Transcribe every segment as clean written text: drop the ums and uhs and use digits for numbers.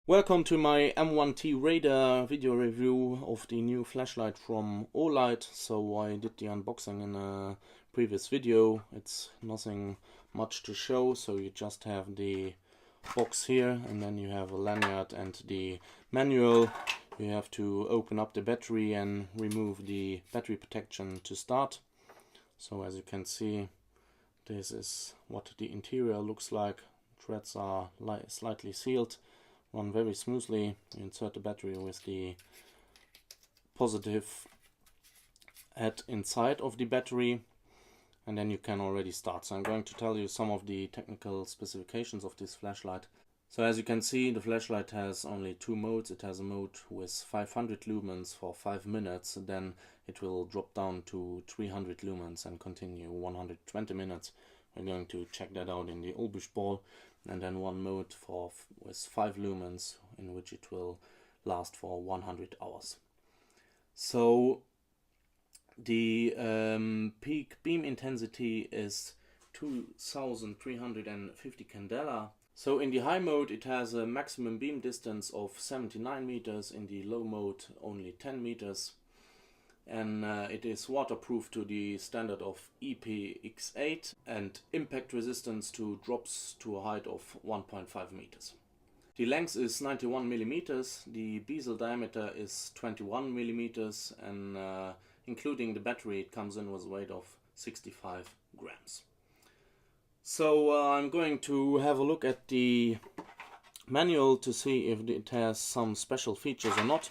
Welcome to my M1T radar video review of the new flashlight from Olight. So I did the unboxing in a previous video. It's nothing much to show, so you just have the box here and then you have a lanyard and the manual. You have to open up the battery and remove the battery protection to start. So as you can see, this is what the interior looks like. Threads are slightly sealed. Run very smoothly. You insert the battery with the positive head inside of the battery and then you can already start. So I'm going to tell you some of the technical specifications of this flashlight. So as you can see, the flashlight has only two modes. It has a mode with 500 lumens for 5 minutes, then it will drop down to 300 lumens and continue 120 minutes. We're going to check that out in the ulbrichtball. And then one mode with 5 lumens, in which it will last for 100 hours. So the peak beam intensity is 2350 candela. So in the high mode it has a maximum beam distance of 79 meters, in the low mode only 10 meters. And it is waterproof to the standard of IPX8 and impact resistance to drops to a height of 1.5 meters. The length is 91 millimeters, the bezel diameter is 21 millimeters, and including the battery it comes in with a weight of 65 grams. So I'm going to have a look at the manual to see if it has some special features or not.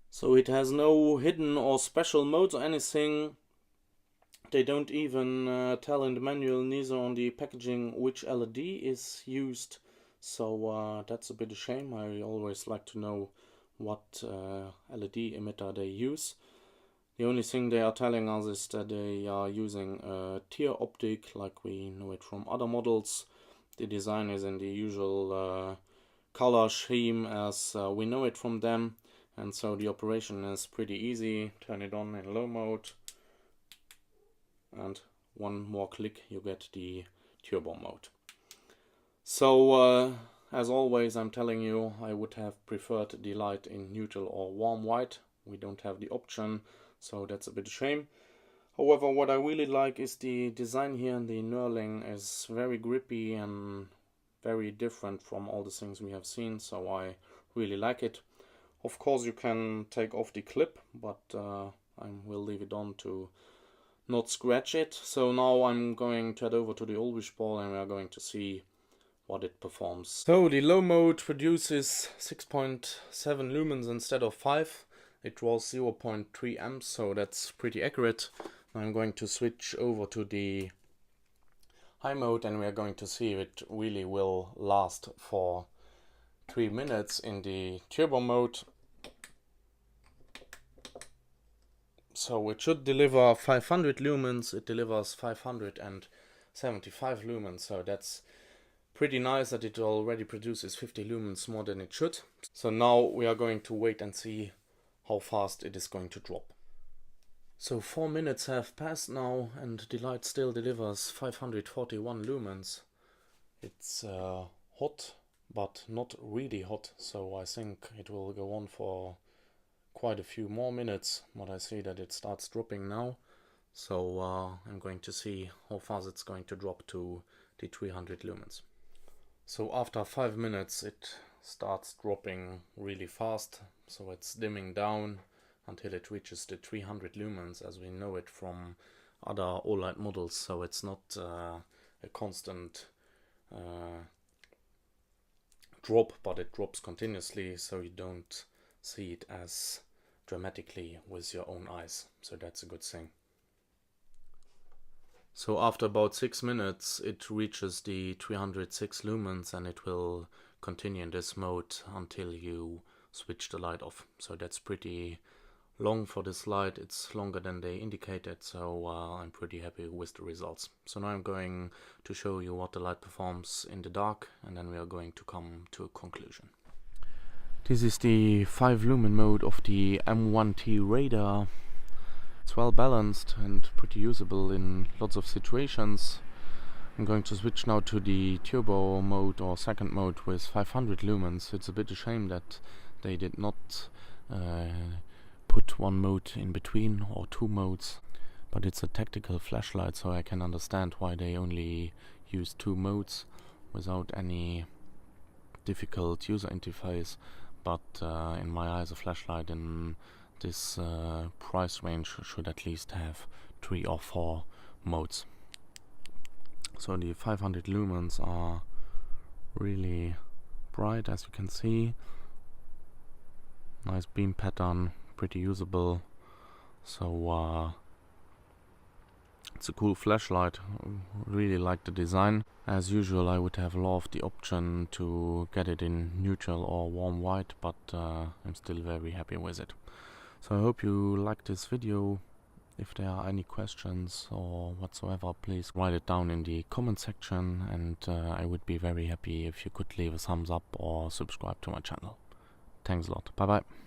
So it has no hidden or special modes or anything. They don't even tell in the manual, neither on the packaging, which LED is used. So that's a bit of a shame. I always like to know what LED emitter they use. The only thing they are telling us is that they are using a TIR optic like we know it from other models. The design is in the usual color scheme as we know it from them. And so the operation is pretty easy. Turn it on in low mode and one more click you get the turbo mode. So as always I'm telling you, I would have preferred the light in neutral or warm white. We don't have the option, so that's a bit of a shame. However, what I really like is the design here. The knurling is very grippy and very different from all the things we have seen, so I really like it. Of course you can take off the clip, but I will leave it on to not scratch it. So now I'm going to head over to the ulbrichtball and we are going to see what it performs. So the low mode produces 6.7 lumens instead of 5. It draws 0.3 amps, so that's pretty accurate. I'm going to switch over to the high mode and we are going to see if it really will last for 3 minutes in the turbo mode. So it should deliver 500 lumens, it delivers 575 lumens, so that's pretty nice that it already produces 50 lumens more than it should. So now we are going to wait and see how fast it is going to drop. So 4 minutes have passed now and the light still delivers 541 lumens. It's hot, but not really hot, so I think it will go on for quite a few more minutes, but I see that it starts dropping now. So I'm going to see how fast it's going to drop to the 300 lumens. So after 5 minutes it starts dropping really fast, so it's dimming down until it reaches the 300 lumens as we know it from other Olight models. So it's not a constant drop, but it drops continuously, so you don't see it as dramatically with your own eyes, so that's a good thing. So after about 6 minutes it reaches the 306 lumens and it will continue in this mode until you switch the light off. So that's pretty long for this light. It's longer than they indicated, so I'm pretty happy with the results. So now I'm going to show you what the light performs in the dark and then we are going to come to a conclusion. This is the 5 lumen mode of the M1T radar. It's well balanced and pretty usable in lots of situations. I'm going to switch now to the turbo mode or second mode with 500 lumens. It's a bit a shame that they did not put one mode in between or two modes, but it's a tactical flashlight, so I can understand why they only use two modes without any difficult user interface. But in my eyes, a flashlight in this price range should at least have 3 or 4 modes. So the 500 lumens are really bright, as you can see. Nice beam pattern, pretty usable. So it's a cool flashlight. Really like the design. As usual, I would have loved the option to get it in neutral or warm white, but I'm still very happy with it. So I hope you liked this video. If there are any questions or whatsoever, please write it down in the comment section, and I would be very happy if you could leave a thumbs up or subscribe to my channel. Thanks a lot. Bye bye.